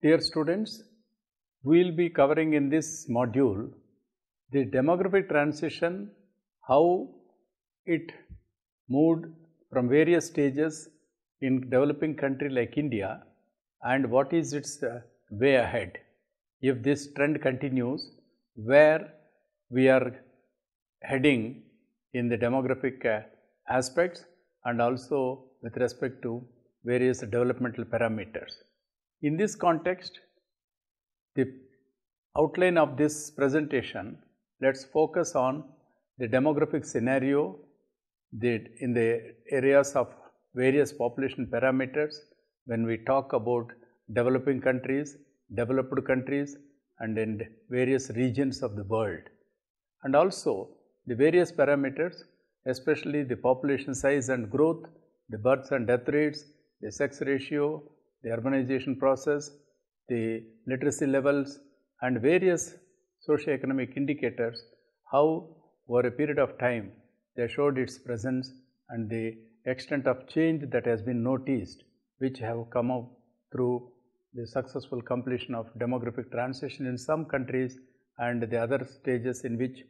Dear students, we will be covering in this module the demographic transition, how it moved from various stages in developing country like India and what is its way ahead. If this trend continues, where we are heading in the demographic aspects and also with respect to various developmental parameters. In this context, the outline of this presentation, let us focus on the demographic scenario in the areas of various population parameters when we talk about developing countries, developed countries and in various regions of the world, and also the various parameters, especially the population size and growth, the births and death rates, the sex ratio, the urbanization process, the literacy levels and various socio-economic indicators, how over a period of time they showed its presence and the extent of change that has been noticed, which have come up through the successful completion of demographic transition in some countries and the other stages in which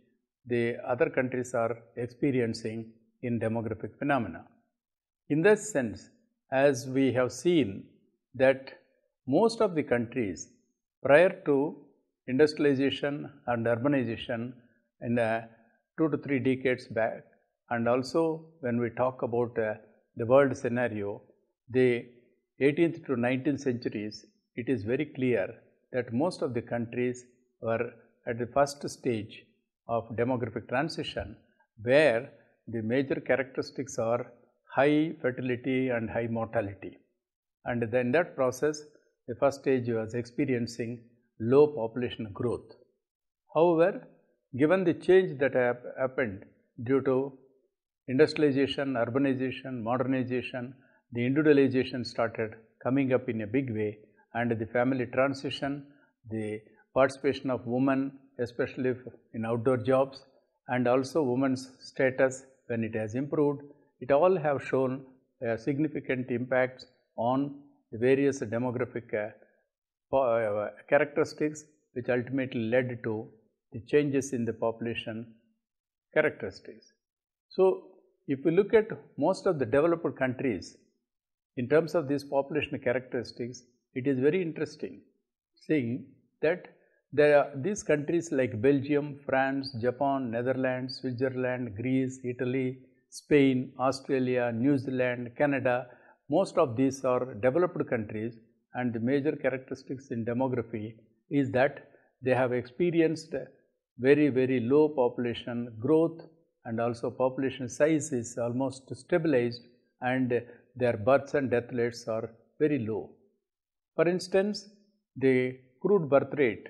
the other countries are experiencing in demographic phenomena. In this sense, as we have seen that most of the countries prior to industrialization and urbanization in 2 to 3 decades back, and also when we talk about the world scenario, the 18th to 19th centuries, it is very clear that most of the countries were at the first stage of demographic transition, where the major characteristics are high fertility and high mortality. And in that process, the first stage was experiencing low population growth. However, given the change that happened due to industrialization, urbanization, modernization, the individualization started coming up in a big way, and the family transition, the participation of women, especially in outdoor jobs, and also women's status when it has improved, it all have shown a significant impact on the various demographic characteristics, which ultimately led to the changes in the population characteristics. So, if we look at most of the developed countries in terms of these population characteristics, it is very interesting seeing that these countries like Belgium, France, Japan, Netherlands, Switzerland, Greece, Italy, Spain, Australia, New Zealand, Canada, most of these are developed countries, and the major characteristics in demography is that they have experienced very, very low population growth, and also population size is almost stabilized, and their births and death rates are very low. For instance, the crude birth rate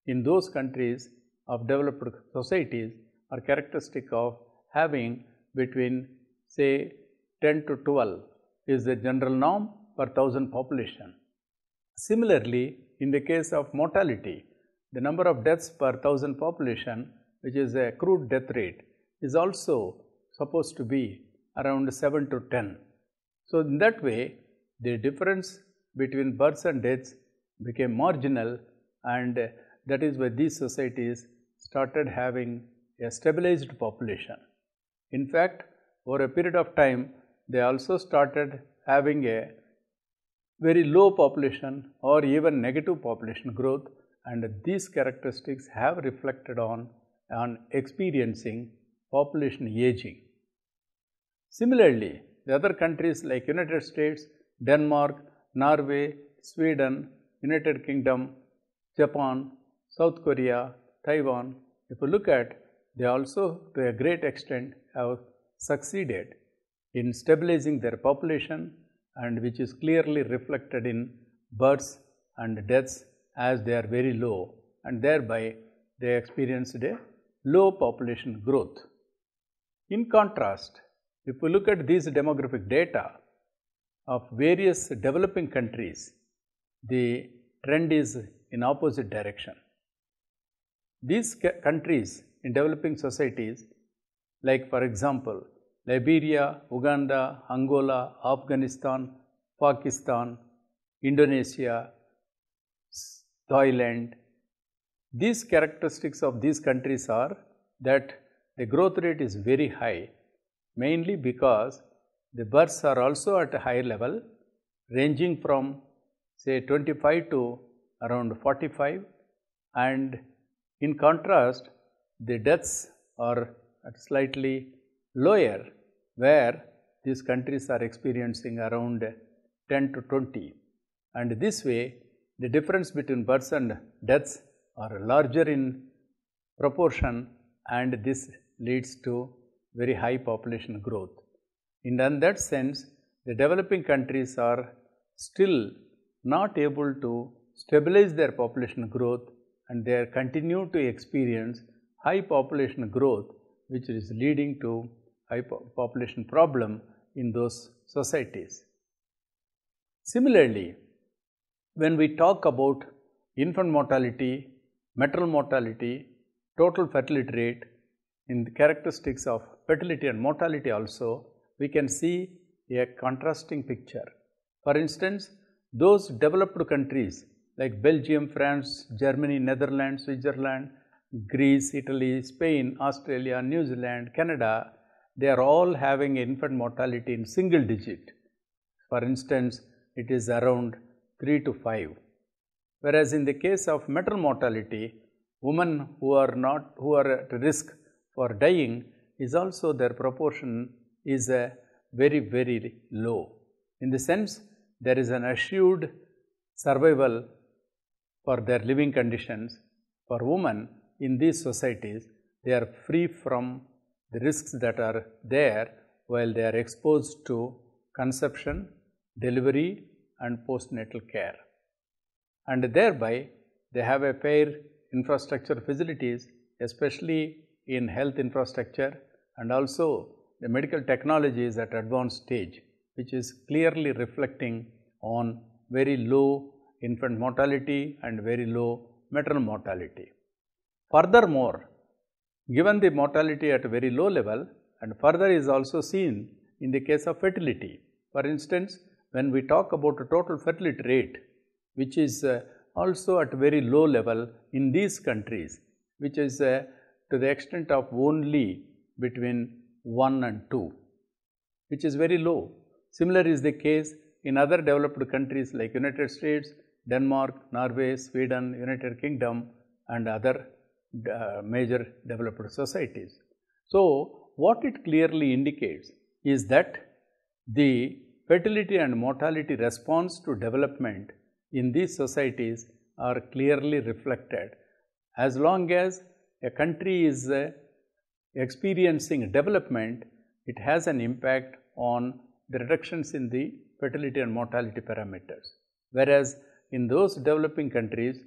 in those countries of developed societies are characteristic of having between say 10 to 12 is the general norm per 1000 population. Similarly, in the case of mortality, the number of deaths per 1000 population, which is a crude death rate, is also supposed to be around 7 to 10. So, in that way, the difference between births and deaths became marginal, and that is why these societies started having a stabilized population. In fact, over a period of time, they also started having a very low population or even negative population growth, and these characteristics have reflected on experiencing population aging. Similarly, the other countries like United States, Denmark, Norway, Sweden, United Kingdom, Japan, South Korea, Taiwan, if you look at, they also to a great extent have succeeded in stabilizing their population, and which is clearly reflected in births and deaths as they are very low, and thereby they experienced a low population growth. In contrast, if we look at these demographic data of various developing countries, the trend is in opposite direction. These countries in developing societies, like for example, Liberia, Uganda, Angola, Afghanistan, Pakistan, Indonesia, Thailand. These characteristics of these countries are that the growth rate is very high, mainly because the births are also at a higher level, ranging from say 25 to around 45, and in contrast the deaths are at slightly lower, where these countries are experiencing around 10 to 20, and this way the difference between births and deaths are larger in proportion, and this leads to very high population growth. In that sense, the developing countries are still not able to stabilize their population growth, and they continue to experience high population growth, which is leading to high population problem in those societies. Similarly, when we talk about infant mortality, maternal mortality, total fertility rate, in the characteristics of fertility and mortality also, we can see a contrasting picture. For instance, those developed countries like Belgium, France, Germany, Netherlands, Switzerland, Greece, Italy, Spain, Australia, New Zealand, Canada, they are all having infant mortality in single digit. For instance, it is around 3 to 5. Whereas in the case of maternal mortality, women who are at risk for dying is also, their proportion is very, very low. In the sense, there is an assured survival for their living conditions. For women in these societies, they are free from the risks that are there while they are exposed to conception, delivery and postnatal care. And thereby, they have a fair infrastructure facilities, especially in health infrastructure, and also the medical technology is at advanced stage, which is clearly reflecting on very low infant mortality and very low maternal mortality. Furthermore, given the mortality at a very low level, and further is also seen in the case of fertility. For instance, when we talk about the total fertility rate, which is also at very low level in these countries, which is to the extent of only between 1 and 2, which is very low. Similar is the case in other developed countries like United States, Denmark, Norway, Sweden, United Kingdom and other major developed societies. So, what it clearly indicates is that the fertility and mortality response to development in these societies are clearly reflected. As long as a country is experiencing development, it has an impact on the reductions in the fertility and mortality parameters. Whereas in those developing countries,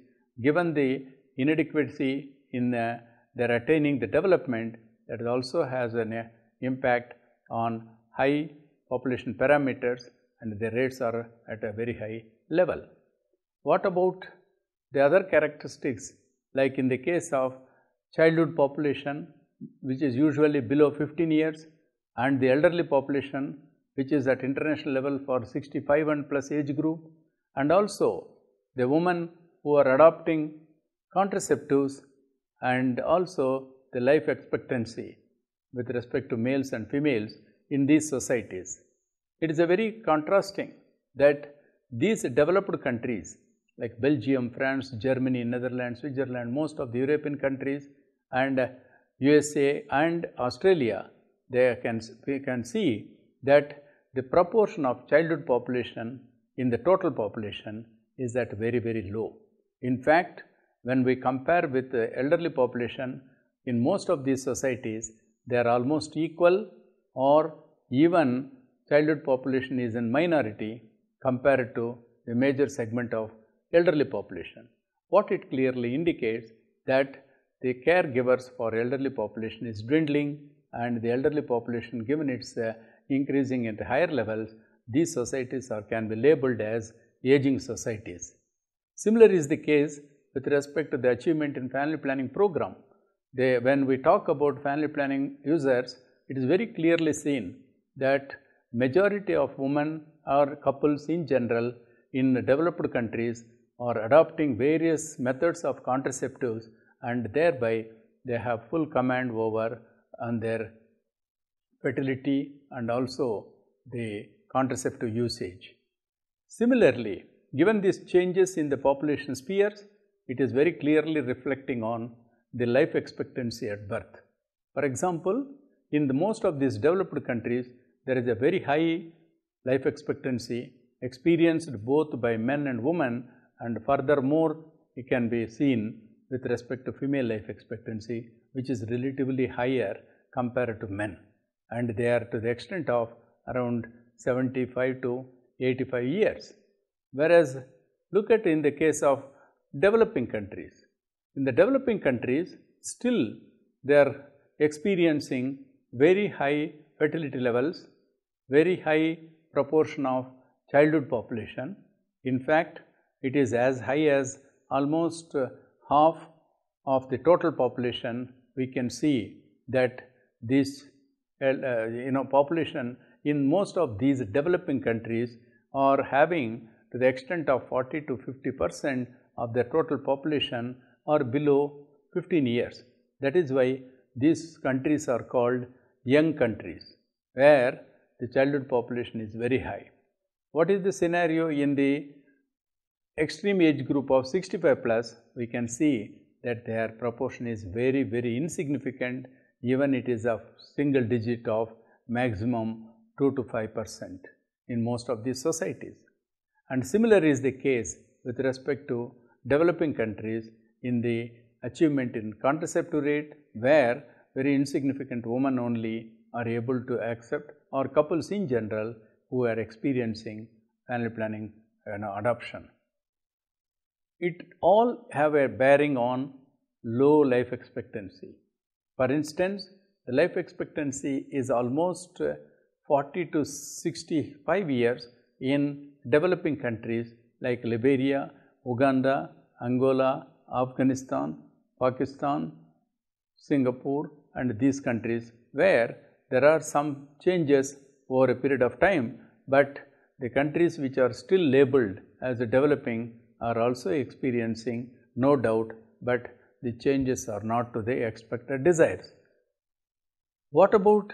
given the inadequacy in their attaining the development, that also has an impact on high population parameters, and the rates are at a very high level. What about the other characteristics, like in the case of childhood population, which is usually below 15 years, and the elderly population, which is at international level for 65 and plus age group, and also the women who are adopting contraceptives, and also the life expectancy with respect to males and females in these societies. It is a very contrasting that these developed countries like Belgium, France, Germany, Netherlands, Switzerland, most of the European countries and USA and Australia, we can see that the proportion of childhood population in the total population is at very, very low. In fact, when we compare with the elderly population, in most of these societies, they are almost equal, or even childhood population is in minority compared to the major segment of elderly population. What it clearly indicates that the caregivers for elderly population is dwindling, and the elderly population, given its increasing at higher levels, these societies can be labeled as aging societies. Similar is the case with respect to the achievement in family planning program. When we talk about family planning users, it is very clearly seen that majority of women or couples in general in developed countries or adopting various methods of contraceptives, and thereby they have full command over on their fertility and also the contraceptive usage. Similarly, given these changes in the population spheres, it is very clearly reflecting on the life expectancy at birth. For example, in the most of these developed countries, there is a very high life expectancy experienced both by men and women, and furthermore, it can be seen with respect to female life expectancy, which is relatively higher compared to men, and they are to the extent of around 75 to 85 years. Whereas, look at in the case of developing countries. In the developing countries, still they are experiencing very high fertility levels, very high proportion of childhood population. In fact, it is as high as almost half of the total population. We can see that this population in most of these developing countries are having to the extent of 40 to 50% of their total population are below 15 years. That is why these countries are called young countries, where the childhood population is very high. What is the scenario in the extreme age group of 65 plus? We can see that their proportion is very, very insignificant, even it is of single digit of maximum 2 to 5% in most of these societies. And similar is the case with respect to developing countries in the achievement in contraceptive rate, where very insignificant women only are able to accept, or couples in general who are experiencing family planning adoption. It all have a bearing on low life expectancy. For instance, the life expectancy is almost 40 to 65 years in developing countries like Liberia, Uganda, Angola, Afghanistan, Pakistan, Singapore, and these countries, where there are some changes over a period of time, but the countries which are still labeled as developing are also experiencing, no doubt, but the changes are not to the expected desires. What about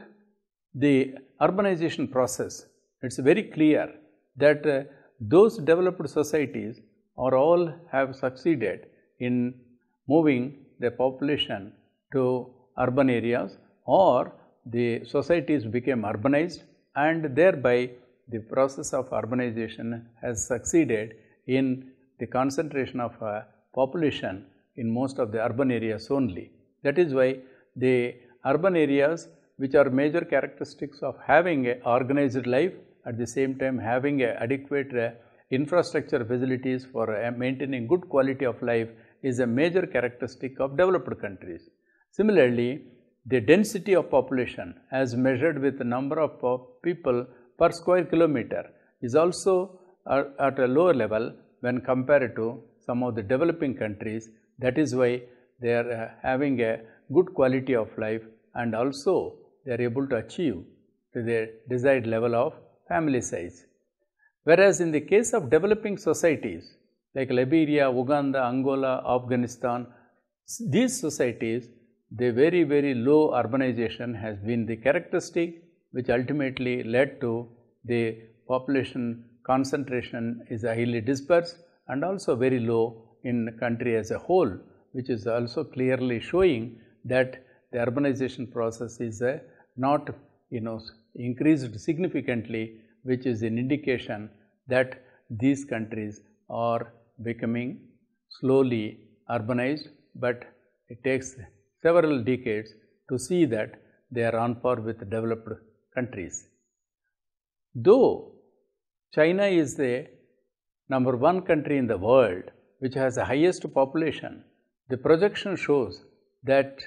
the urbanization process? It's very clear that those developed societies are all have succeeded in moving the population to urban areas, or the societies became urbanized, and thereby the process of urbanization has succeeded in the concentration of population in most of the urban areas only. That is why the urban areas, which are major characteristics of having an organized life, at the same time having adequate infrastructure facilities for maintaining good quality of life, is a major characteristic of developed countries. Similarly, the density of population as measured with the number of people per square kilometer is also at a lower level when compared to some of the developing countries. That is why they are having a good quality of life, and also they are able to achieve to their desired level of family size. Whereas in the case of developing societies like Liberia, Uganda, Angola, Afghanistan, these societies, the very, very low urbanization has been the characteristic which ultimately led to the population concentration is highly dispersed and also very low in the country as a whole, which is also clearly showing that the urbanization process is not increased significantly, which is an indication that these countries are becoming slowly urbanized, but it takes several decades to see that they are on par with developed countries. Though China is the number one country in the world which has the highest population, the projection shows that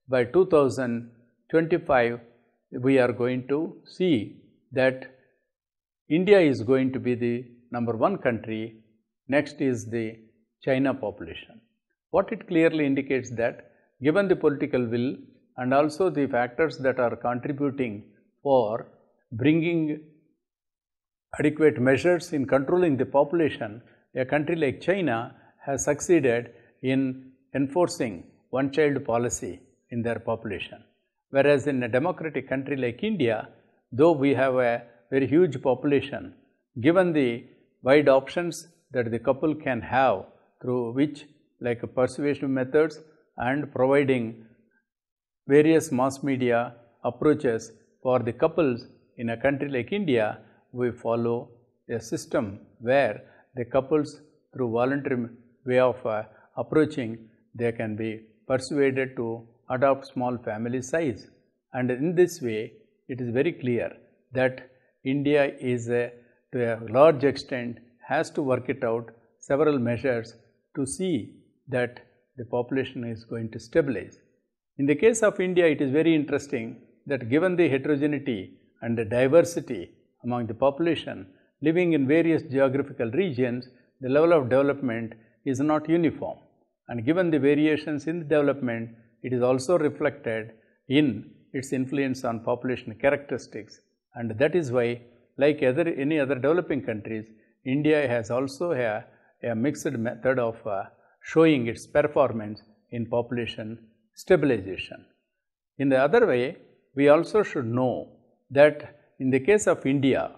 by 2025 we are going to see that India is going to be the number one country, next is the China population. What it clearly indicates that given the political will and also the factors that are contributing for bringing adequate measures in controlling the population, a country like China has succeeded in enforcing one-child policy in their population. Whereas in a democratic country like India, though we have a very huge population, given the wide options that the couple can have through which, like persuasive methods and providing various mass media approaches for the couples in a country like India, we follow a system where the couples through voluntary way of approaching, they can be persuaded to adopt small family size. And in this way, it is very clear that India is to a large extent has to work it out several measures to see that the population is going to stabilize. In the case of India, it is very interesting that given the heterogeneity and the diversity among the population living in various geographical regions, the level of development is not uniform. And given the variations in the development, it is also reflected in its influence on population characteristics. And that is why, like any other developing countries, India has also a mixed method of showing its performance in population stabilization. In the other way, we also should know that in the case of India,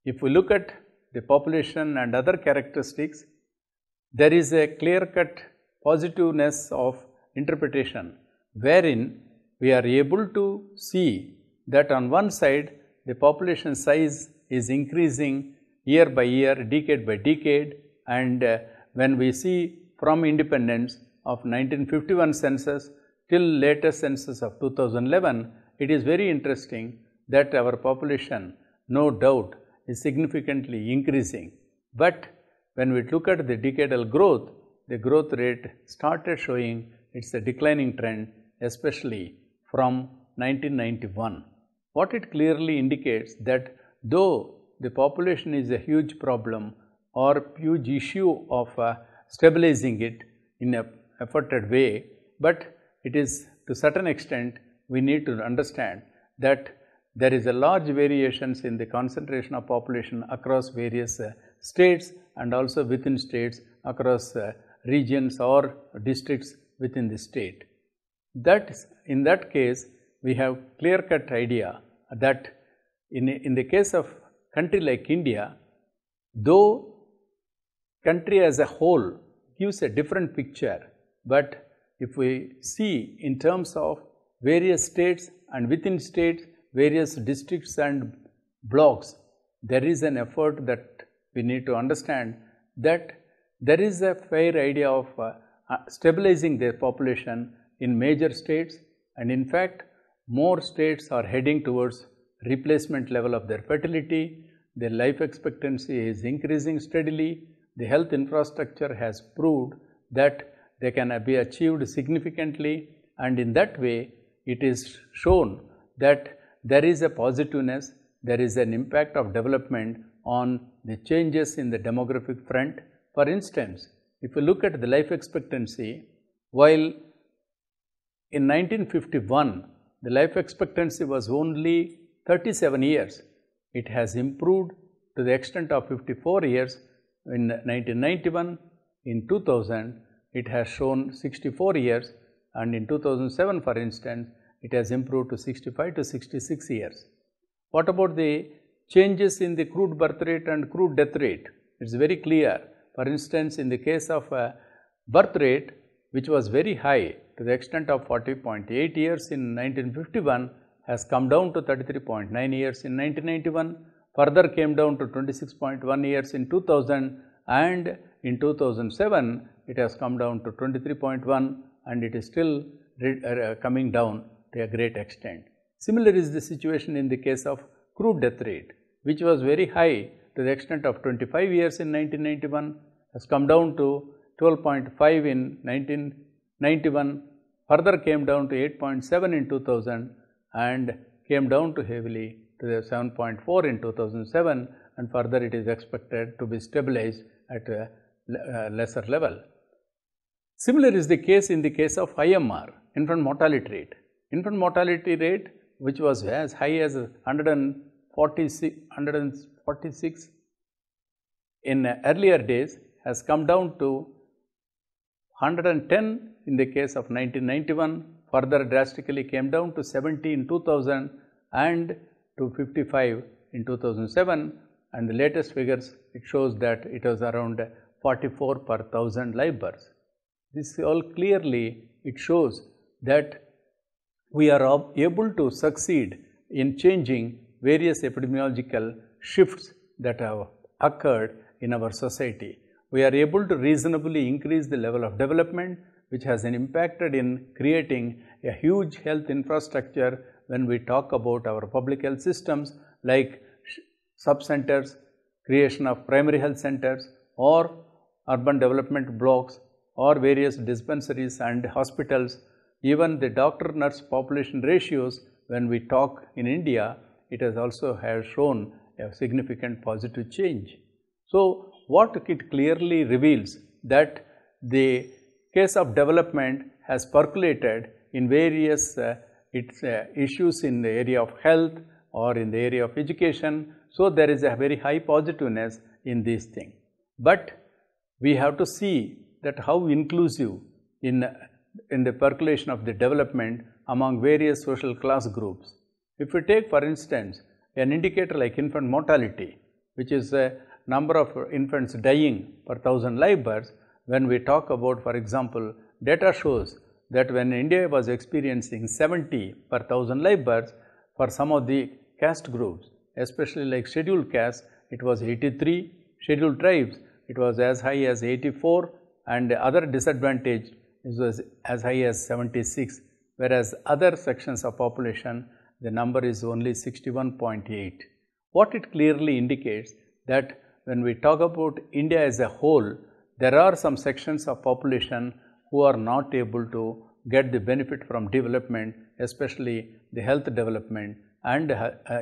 if we look at the population and other characteristics, there is a clear-cut positiveness of interpretation, wherein we are able to see that on one side, the population size is increasing year by year, decade by decade, and when we see from independence of 1951 census till latest census of 2011, it is very interesting that our population, no doubt, is significantly increasing. But when we look at the decadal growth, the growth rate started showing it's a declining trend, especially from 1991. What it clearly indicates that though the population is a huge problem or huge issue of stabilizing it in an efforted way, but it is to certain extent we need to understand that there is a large variations in the concentration of population across various states and also within states, across regions or districts within the state. In that case, we have clear-cut idea that in the case of country like India, though country as a whole gives a different picture, but if we see in terms of various states and within states, various districts and blocks, there is an effort that we need to understand that there is a fair idea of stabilizing their population in major states, and in fact, more states are heading towards replacement level of their fertility, their life expectancy is increasing steadily, the health infrastructure has proved that they can be achieved significantly, and in that way, it is shown that there is a positiveness, there is an impact of development on the changes in the demographic front. For instance, if you look at the life expectancy, while in 1951, the life expectancy was only 37 years, it has improved to the extent of 54 years in 1991. In 2000, it has shown 64 years, and in 2007, for instance, it has improved to 65 to 66 years. What about the changes in the crude birth rate and crude death rate? It is very clear. For instance, in the case of birth rate, which was very high to the extent of 40.8 years in 1951, has come down to 33.9 years in 1991, further came down to 26.1 years in 2000, and in 2007, it has come down to 23.1, and it is still coming down to a great extent. Similar is the situation in the case of crude death rate, which was very high to the extent of 25 years in 1991, has come down to 12.5 in 1991, further came down to 8.7 in 2000, and came down to heavily to the 7.4 in 2007, and further it is expected to be stabilized at a lesser level. Similar is the case in the case of IMR, infant mortality rate. Infant mortality rate, which was as high as 146 in earlier days, has come down to 110 in the case of 1991, further drastically came down to 70 in 2000 and to 55 in 2007, and the latest figures, it shows that it was around 44 per 1000 live births. This all clearly, it shows that we are able to succeed in changing various epidemiological shifts that have occurred in our society. We are able to reasonably increase the level of development, which has impacted in creating a huge health infrastructure when we talk about our public health systems like sub-centers, creation of primary health centers or urban development blocks or various dispensaries and hospitals. Even the doctor-nurse population ratios, when we talk in India, it has also shown a significant positive change. So, what it clearly reveals that the case of development has percolated in various issues in the area of health or in the area of education. So, there is a very high positiveness in these things. But we have to see that how inclusive in the percolation of the development among various social class groups. If we take, for instance, an indicator like infant mortality, which is a number of infants dying per 1000 live births, when we talk about, for example, data shows that when India was experiencing 70 per 1000 live births, for some of the caste groups, especially like scheduled castes, it was 83, scheduled tribes, it was as high as 84, and other disadvantaged, it was as high as 76, whereas other sections of population, the number is only 61.8. What it clearly indicates that when we talk about India as a whole, there are some sections of population who are not able to get the benefit from development, especially the health development and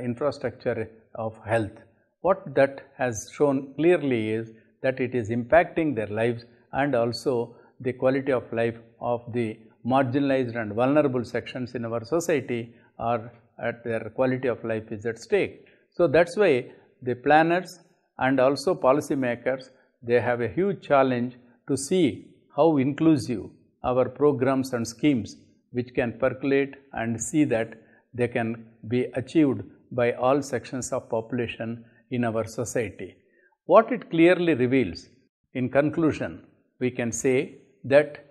infrastructure of health. What that has shown clearly is that it is impacting their lives, and also the quality of life of the marginalized and vulnerable sections in our society are at their quality of life is at stake. So, that is why the planners and also policy makers, they have a huge challenge to see how inclusive our programs and schemes which can percolate and see that they can be achieved by all sections of population in our society. What it clearly reveals, in conclusion, we can say that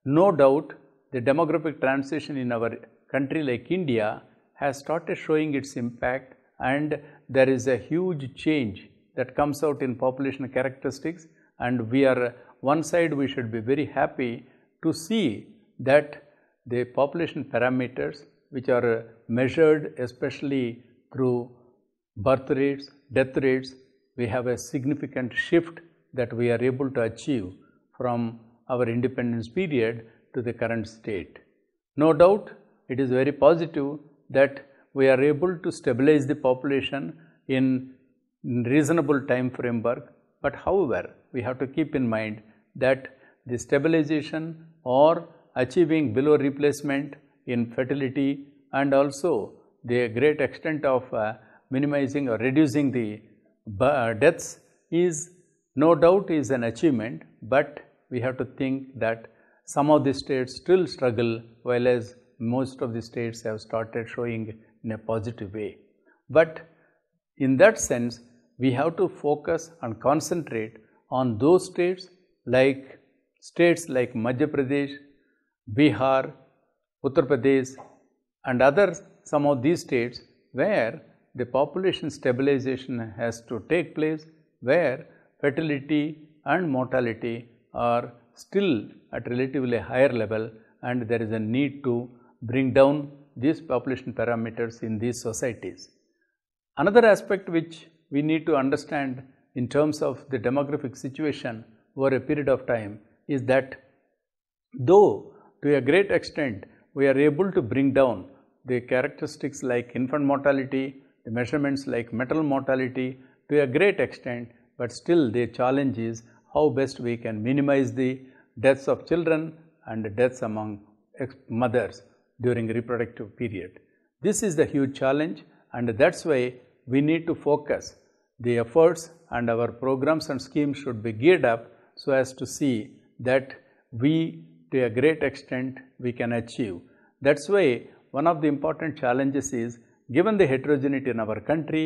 no doubt the demographic transition in our country like India has started showing its impact, and there is a huge change that comes out in population characteristics, and we are one side we should be very happy to see that the population parameters which are measured especially through birth rates, death rates, we have a significant shift that we are able to achieve from our independence period to the current state. No doubt it is very positive that we are able to stabilize the population in reasonable time framework, but however, we have to keep in mind that the stabilization or achieving below replacement in fertility and also the great extent of minimizing or reducing the deaths is no doubt is an achievement, but we have to think that some of the states still struggle, while as most of the states have started showing in a positive way. But in that sense, we have to focus and concentrate on those states like Madhya Pradesh, Bihar, Uttar Pradesh and others, some of these states where the population stabilization has to take place, where fertility and mortality are still at relatively higher level, and there is a need to bring down these population parameters in these societies. Another aspect which we need to understand in terms of the demographic situation over a period of time is that though to a great extent we are able to bring down the characteristics like infant mortality, the measurements like maternal mortality to a great extent, but still the challenge is how best we can minimize the deaths of children and deaths among mothers during reproductive period. This is the huge challenge, and that is why we need to focus the efforts, and our programs and schemes should be geared up so as to see that we, to a great extent, we can achieve. That's why one of the important challenges is, given the heterogeneity in our country,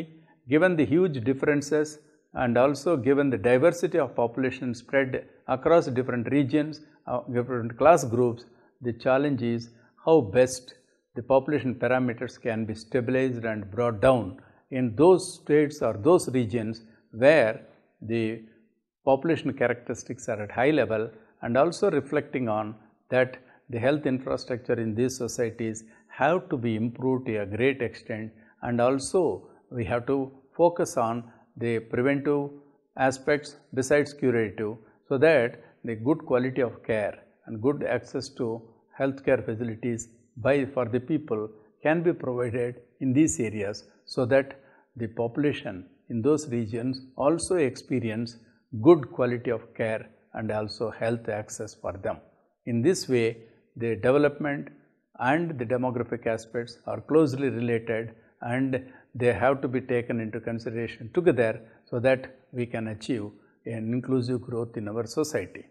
given the huge differences, and also given the diversity of population spread across different regions, different class groups, the challenge is how best the population parameters can be stabilized and brought down in those states or those regions where the population characteristics are at high level, and also reflecting on that the health infrastructure in these societies have to be improved to a great extent, and also we have to focus on the preventive aspects besides curative, so that the good quality of care and good access to healthcare facilities for the people can be provided in these areas, so that the population in those regions also experience good quality of care and also health access for them. In this way, the development and the demographic aspects are closely related, and they have to be taken into consideration together so that we can achieve an inclusive growth in our society.